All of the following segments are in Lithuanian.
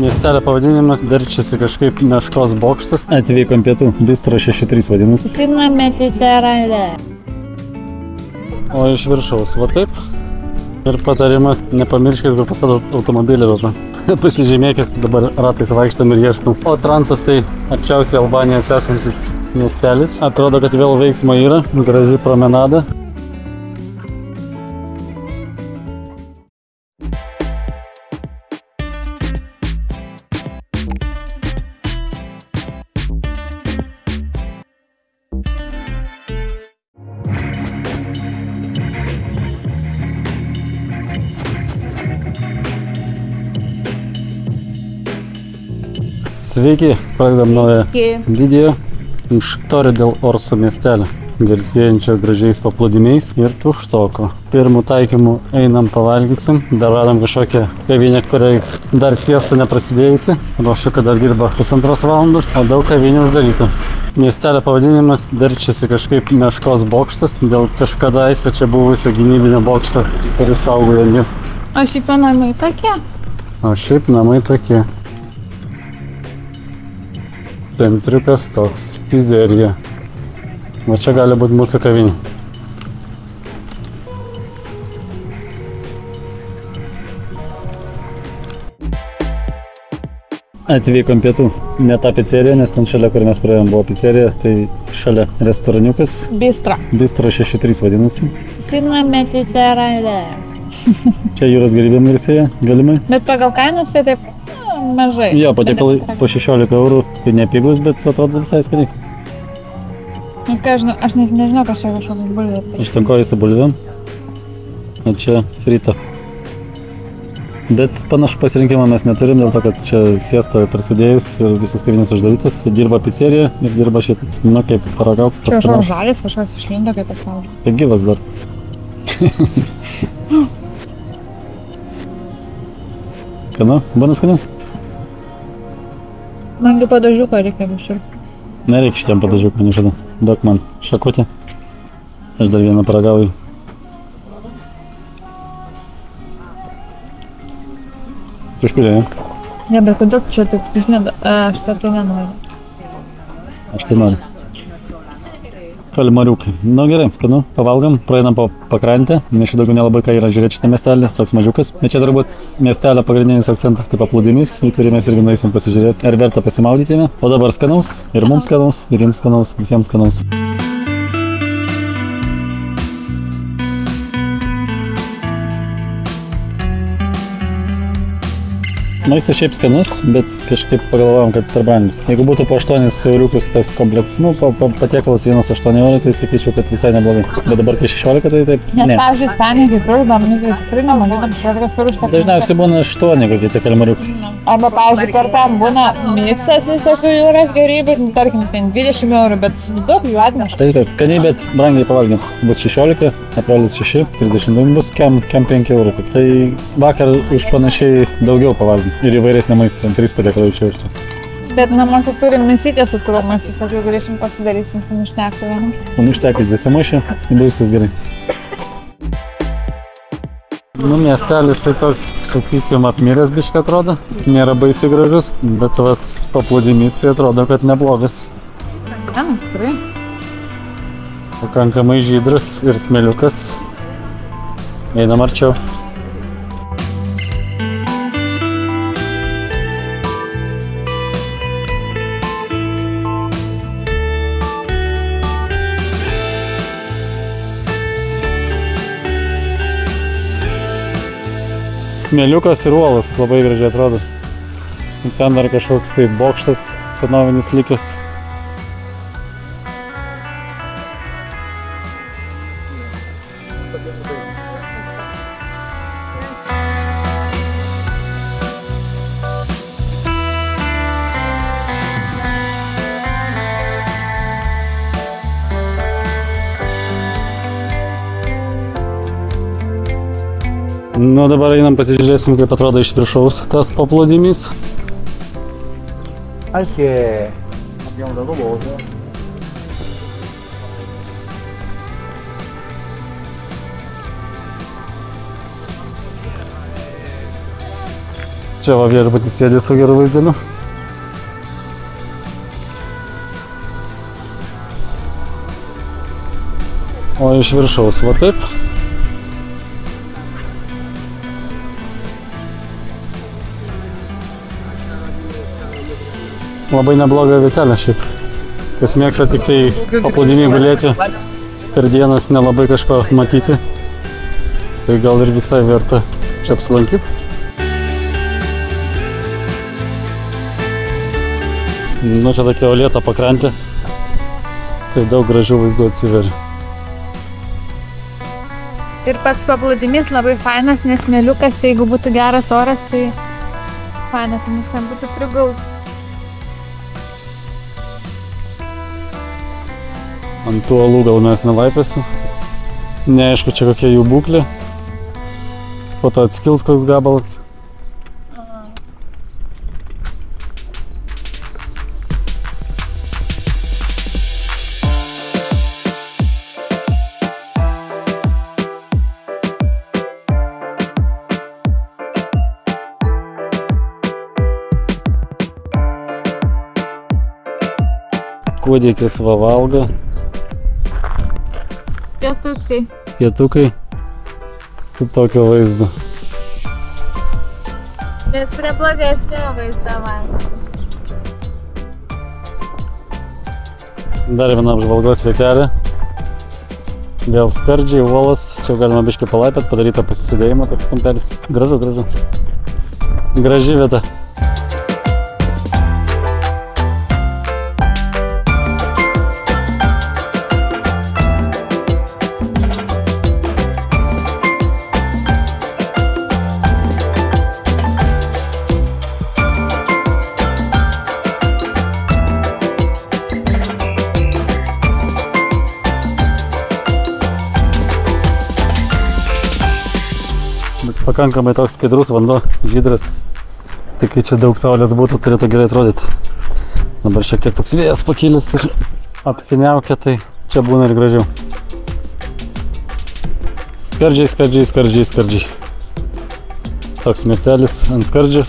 Miestelio pavadinimas verčiasi kažkaip Meškos bokštas. Atvykom pietų. Bistro 63 vadinasi. O iš viršaus, va taip. Ir patarimas, nepamirškit, kur pastatot automobilį dėl to. Pasižymėkit, dabar ratais vaikštam ir ieškom. O Trantas tai arčiausiai Albanijos esantis miestelis. Atrodo, kad vėl veiksmo yra. Graži promenada. Sveiki, pradedam naują video iš Torre del Orso miestelio, garsėjančio gražiais paplūdimiais ir tuštoko. Pirmų taikymų einam pavalgysim, dar radom kažkokią kavinę, kuriai dar siesta neprasidėjusi. Ruošiu, kad dar dirba 1,5 valandos, o daug kavinių uždaryta. Miestelio pavadinimas verčiasi kažkaip Meškos bokštas, dėl kažkadaise čia buvusio gynybinio bokšto, kuris saugojo miestą. O šiaip namai tokie? O šiaip namai tokie. Centriukas toks, pizerija. Va čia gali būti mūsų kavinė. Atvykom pietų. Ne tą pizzeriją, nes ten šalia, kur mes praėjom, buvo pizzerija, tai šalia restoraniukas. Bistro. Bistro 63 vadinasi. Fina Mediterane. Čia jūros gėrybėm garsėja, galimai. Bet pagal kainas tai taip mažai. Jo, patiekalai po 16 eurų, tai nepigus, bet atrodo visai skaniai. Nu, ką, aš net nežinau, kas čia kažkokios bulvės. Ištankoji su bulvėm, o čia frito. Bet panašu pasirinkimą mes neturim, dėl to, kad čia siesta prasidėjus ir visas kavinės uždarytas. Dirba pizzerija ir dirba šitas. Nu kaip, paragauk, čia kažkoks žalis, kažkas išlindo, kaip paspaudžia. Tai gyvas dar. Skanu? Būna skanu? Mangi padažiuko reikia visur. Nereikia šitiem padažiuko, nežinau. Duok man šakutę. Aš dar vieną paragauju. Tu išpilė, ne? Ne, bet kodėl čia taip, aš tai nenoriu. Aš tai noriu. Kalimariukai. Nu gerai, kanu, pavalgam, praeinam po pakrantę, nes čia daugiau nelabai ką yra žiūrėti šitą miestelį, toks mažiukas. Bet čia turbūt miestelio pagrindinis akcentas tai paplūdimys, į kurį mes irgi nueisim pasižiūrėti, ar verta pasimaudyti jame. O dabar skanaus, ir mums skanaus, ir jums skanaus, visiems skanaus. Maistas šiaip skanus, bet kažkaip pagalvojom, kad per brangus. Jeigu būtų po 8 euriukus tas komplektas, nu, patiekalas 1,8 eurų, tai sakyčiau, kad visai neblogai. Bet dabar kai 16, tai taip, ne. Nes, pavyzdžiui, Ispanija, kaip ir Dominika, tikrai nematydam 16 eurų užtekti. Dažniausiai būna 8 kokie tie kalimariukai. Arba, pavyzdžiui, per ten būna miksas visokių jūros gėrybių, tarkim, 20 eurų, bet daug jų atneša. Tai taip, skaniai, bet brangiai pavalgėm. Bus 16, aprolis 6, 30 bus kem 5 eurų. Tai vakar už panašiai daugiau pavalgėm. Ir įvairesnė maistą, 3 patiekalai čia ir čia. Bet namuose turim mėsytę su turomais, sakiau, grįšim pasidarysim su nuštektu. Su nuštekais besimaišė, bus viskas gerai. Nu, miestelis tai toks, sakykime, apmiręs biškai atrodo. Nėra baisiai gražus, bet vat paplūdimys tai atrodo, kad neblogas. Ne, tikrai. Pakankamai žydras ir smėliukas. Einam arčiau. Smėliukas ir uolas labai gražiai atrodo. Ir ten dar kažkoks tai bokštas senovinis likęs. Nu, dabar einam pasižiūrėsim, kaip atrodo iš viršaus tas paplūdimys. Čia va viešbutis sėdė su geru vaizdeliu. O iš viršaus va taip. Labai nebloga vietelė šiaip. Kas mėgsta tik tai paplūdimy gulėti, per dienas nelabai kažko matyti, tai gal ir visai verta čia apsilankyti. Nu, čia tokia uolėta pakrantė, tai daug gražių vaizdų atsiveria. Ir pats paplūdimys labai fainas, nes smėliukas, tai jeigu būtų geras oras, tai fainas, tai visam būtų prigauti. Ant tų uolų gal mes nelaipėsim. Neaišku, čia kokia jų būklė. Po to atskils koks gabalas. Kūdikis va valgo. Pietukai. Pietukai su tokio vaizdu. Mes prie blogesnio vaizdo man. Dar viena apžvalgos vietelė. Vėl skardžiai, uolas. Čia galima biškį palaipėt, padaryta pasisėdėjimo toks kampelis. Gražu, gražu. Graži vieta. Pakankamai toks skaidrus vanduo, žydras. Tik kai čia daug saulės būtų, turėtų gerai atrodyti. Dabar šiek tiek toks vėjas pakilęs ir apsiniaukia, tai čia būna ir gražiau. Skardžiai, skardžiai, skardžiai, skardžiai. Toks miestelis ant skardžių.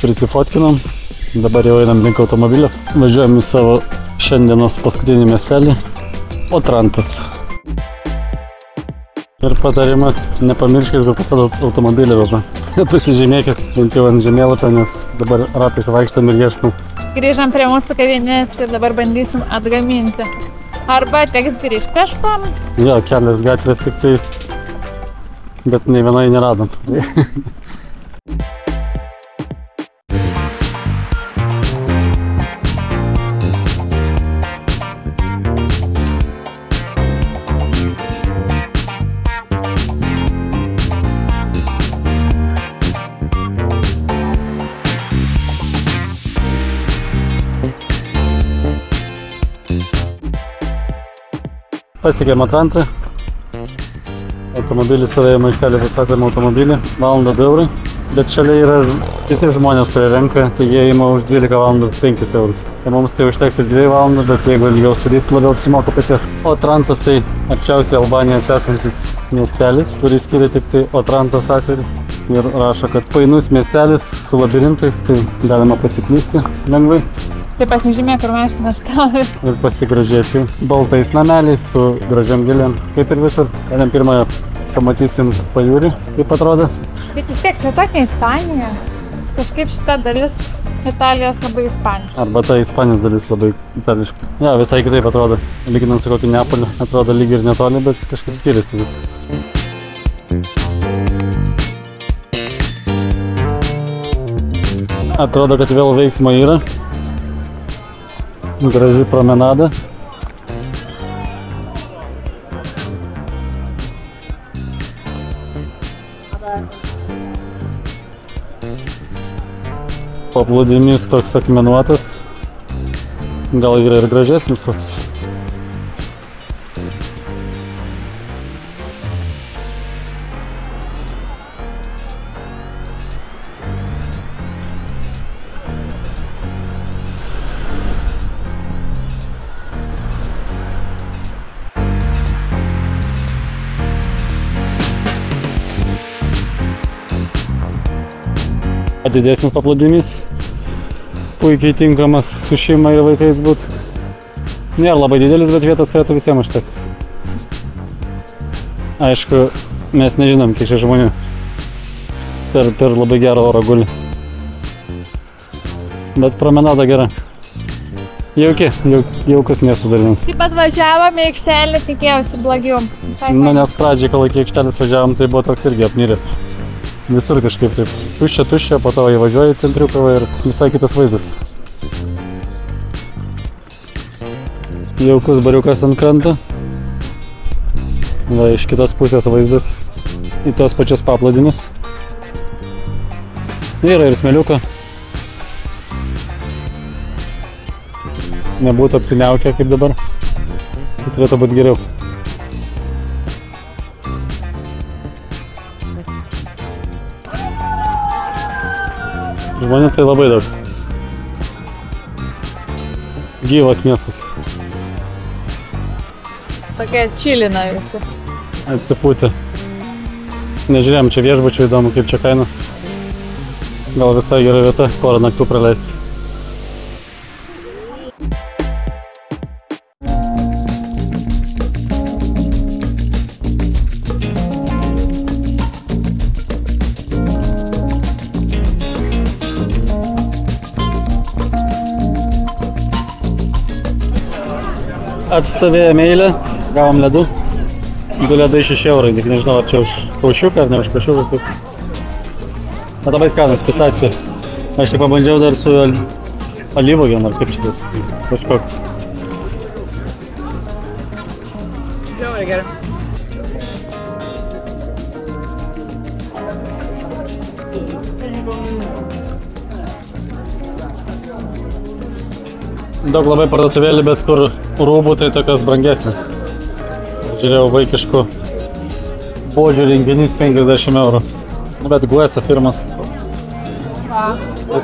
Prisifotkinom. Dabar jau einam link automobilio. Važiuojam į savo šiandienos paskutinį miestelį. Otrantas. Ir patarimas, nepamirškit, kur pastatot automobilį vėlą. Pasižymėkit bent jau ant žemėlapio, nes dabar ratais vaikštam ir ieškom. Grįžam prie mūsų kavinės ir dabar bandysim atgaminti. Arba teks grįžti kažkam. Jo, kelias gatvės tik tai, bet nei vienai neradom. Pasiekėm Otrantą. Automobilis stovėjimo aikštelė, pastatėm automobilį, valandą 2 eurai. Bet šalia yra kiti žmonės, kurie renka, tai jie ima už 12 valandų 5 eurus. Tai mums tai užteks ir 2 valandų, bet jeigu ilgiau suryt, labiau apsimoka pasies. Otrantas tai arčiausiai Albanijos esantis miestelis, kuris skiria tik tai Otranto sąsiauris. Ir rašo, kad painus miestelis su labirintais, tai galima pasiklysti lengvai. Tai pasižymė, kur mašina stovi. Ir pasigražėti baltais nameliais su gražiam gėlėm, kaip ir visur. Einam pirmąją pamatysim pajūrį, kaip atrodo. Bet vis tiek čia tokia Ispanija. Kažkaip šita dalis Italijos labai ispaniška. Arba ta Ispanijos dalis labai itališka. Ja, visai kitaip atrodo. Lyginant su kokiu Neapoliu, atrodo lyg ir netoli, bet kažkaip skiriasi viskas. Atrodo, kad vėl veiksmo yra. Graži promenada. Paplūdimys toks akmenuotas. Gal yra ir gražesnis koks. didesnis paplūdimys. Puikiai tinkamas su šeima ir vaikais būt. Nėra labai didelis, bet vietos turėtų visiems užtekti. Aišku, mes nežinom, kiek čia žmonių per labai gerą orą guli. Bet promenada gera. Jaukus miesto dalinis. Kaip atvažiavom į aikštelę, tikėjausi blogiau. Nu, nes pradžiai, kol iki aikštelės važiavom, tai buvo toks irgi apnyręs. Visur kažkaip taip tuščia, po to įvažiuoji į centriuką ir visai kitas vaizdas. Jaukus bariukas ant kranto. Va, iš kitos pusės vaizdas į tos pačios paplūdimius. Yra ir smėliuko. Nebūtų apsiniaukę kaip dabar. Tai turėtų būti geriau. Žmonių tai labai daug. Gyvas miestas. Tokia čilina visi. Atsipūtė. Nežiūrėjom, čia viešbučio įdomu, kaip čia kainas. Gal visai gera vieta, porą naktų praleisti. Atstovėjome eilę, gavom ledų. 2 ledai 6 eurai, tik nežinau, ar čia už kaušiuką ar ne už kaušiuką. Bet labai skanas, pistacija. Aš tik pabandžiau dar su alyvuogėm, ar kaip šitas kažkoks. Žiauriai geras. Daug labai parduotuvėlį, bet kur rūbų tai tokios brangesnės. Žiūrėjau vaikiškų božių renginys 50 eurų. Bet Guesa firmas.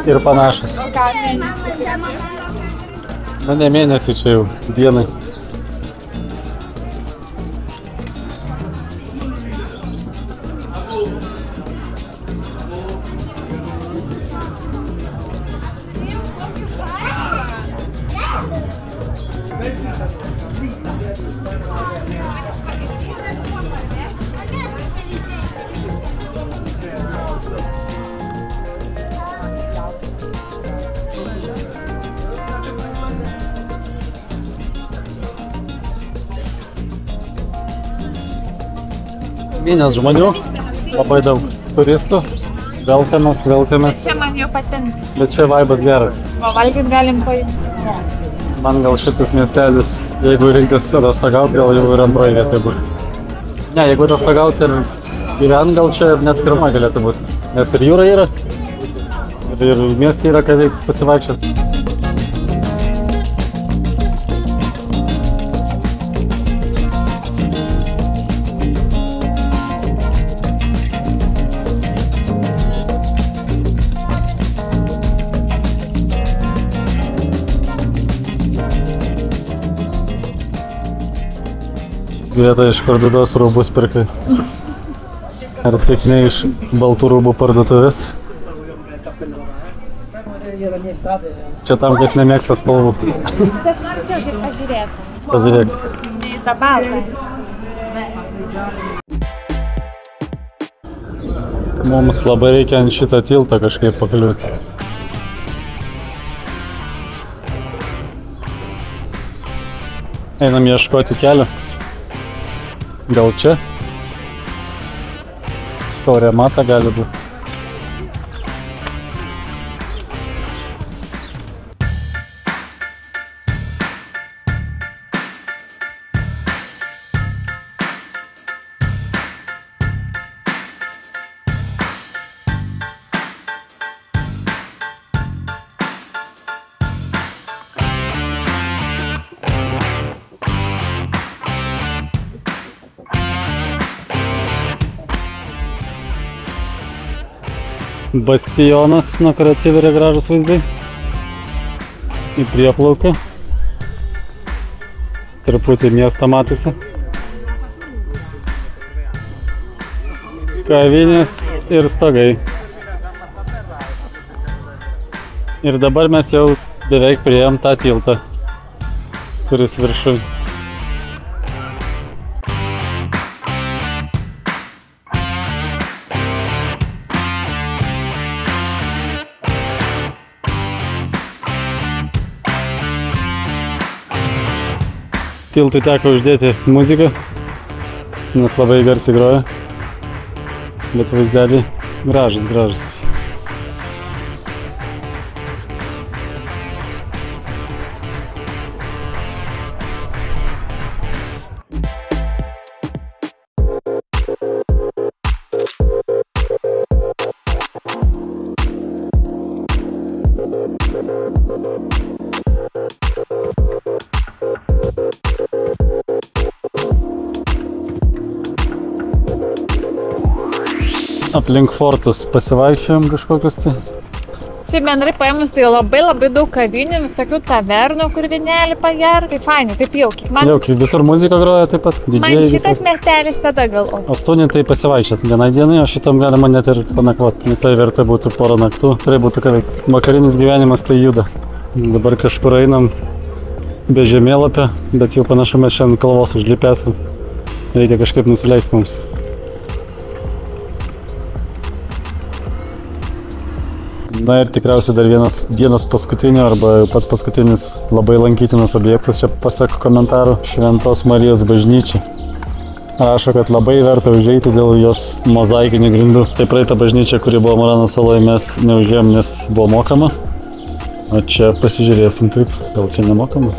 Ir panašus. Na, ne mėnesį čia jau, dienai. Minios žmonių, labai daug turistų, velkamės. Čia man jau patinka. Bet čia vaibas geras. O valgyt galim paimti. Man gal šitas miestelis, jeigu rinktis atostogauti, gal jau ir antroji vieta būtų. Ne, jeigu atostogauti ir gyvent, gal čia net pirma galėtų būti. Nes ir jūra yra, ir mieste yra ką veikti pasivaikščioti. Vieta iš kur dudos rūbus pirkai. Ar tik ne iš baltų rūbų parduotuvės. Čia tam, kas nemėgsta spalvų. Bet norėčiau šiaip pažiūrėti. Pažiūrėk. Į tą baltą. Mums labai reikia ant šitą tiltą kažkaip pakliūti. Einam ieškoti kelio. Gal čia? Taurė mata gali būti. Bastionas, nuo kurio atsiveria gražus vaizdai. Į prieplauką. Truputį miestą matosi. Kavinės ir stogai. Ir dabar mes jau beveik priėjom tą tiltą, kuris viršui. Tiltui teko uždėti muziką, nes labai garsiai groja, bet vaizdeliai gražus. Aplink fortus pasivaikščiojom kažkokius tai. Šiaip bendrai paėmus, tai labai daug kavinių, visokių tavernų, kur vynelį pagerti. Tai fainai, taip jaukiai. Jaukiai, visur muzika groja taip pat. Man šitas miestelis tada gal. O Stoney tai pasivaikščiot vienai dienai, o šitam galima net ir panakvoti. Visai verta būtų porą naktų, tikrai būtų ką veikti. Vakarinis gyvenimas tai juda. Dabar kažkur einam be žemėlapio, bet jau panašu mes šiandien kalvos užlipėsim. Reikia kažkaip nusileisti mums. Na ir tikriausiai dar vienas paskutinio arba pats paskutinis labai lankytinas objektas, čia pasak komentarų, Šventos Marijos bažnyčia. Rašo, kad labai verta užeiti dėl jos mozaikinių grindų. Tai praeita bažnyčia, kuri buvo Murano saloje, mes neužėjom, nes buvo mokama. O čia pasižiūrėsim kaip, gal čia nemokama.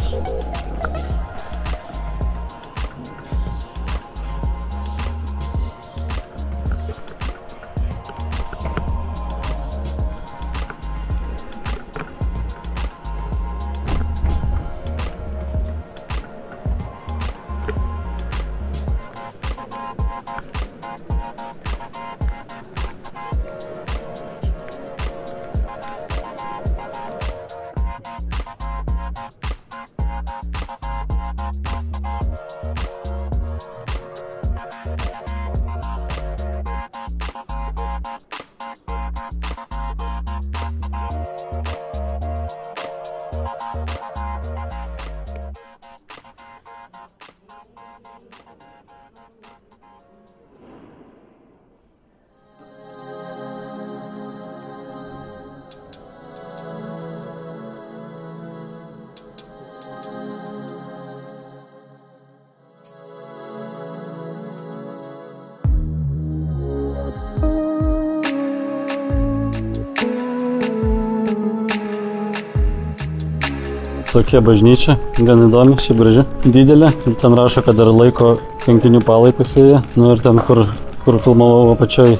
Tokia bažnyčia, gan įdomi, šiaip graži, didelė. Ir ten rašo, kad dar laiko kankinių palaikus joje. Nu ir ten, kur filmavau apačioj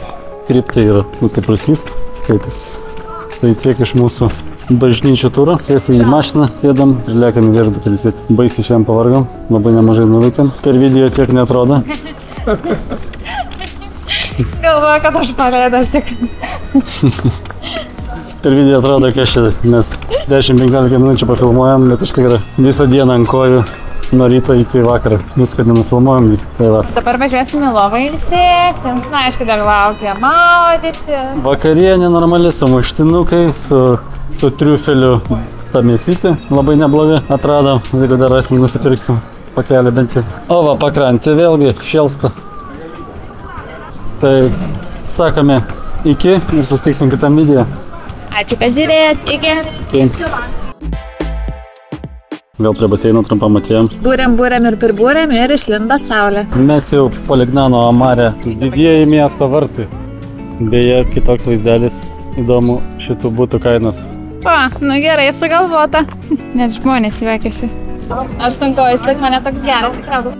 kriptai yra, kaip rusys skaitas. Tai tiek iš mūsų bažnyčių turą. Tiesiai į mašiną sėdam ir lėkam į viešbutį ilsėtis. Baisiai šiandien pavargom, labai nemažai nuveikėm. Per video tiek neatrodo. Galvoju, kad aš paleidau tik. Per video atrodo, kad mes 10-15 minučių pafilmuojam, bet iš tikrųjų visą dieną ant kojų nuo ryto iki vakaro. Viską nenufilmuojam. Tai va. Dabar važiuosime lovą ilsėti, na, aišku, dar laukia maudyti. Vakarienė normali su muštinukai, su triufeliu ta mėsytė. Labai neblogai atradom, jeigu dar rasim, nusipirksim pakelį bent jau. O va, pakrantė vėlgi šėlsta. Tai sakome iki ir susitiksim kitam video. Ačiū, kad žiūrėjot. Iki. Vėl prie baseino trumpam atėjom. Būrėm ir pribūrėm ir išlindo saulė. Mes jau Polignano Amare, didieji miesto vartai. Beje, kitoks vaizdelis, įdomu šitų būtų kainos. O, nu gerai sugalvota. Net žmonės juokiasi. Aš tunkoju, bet mane toks geras.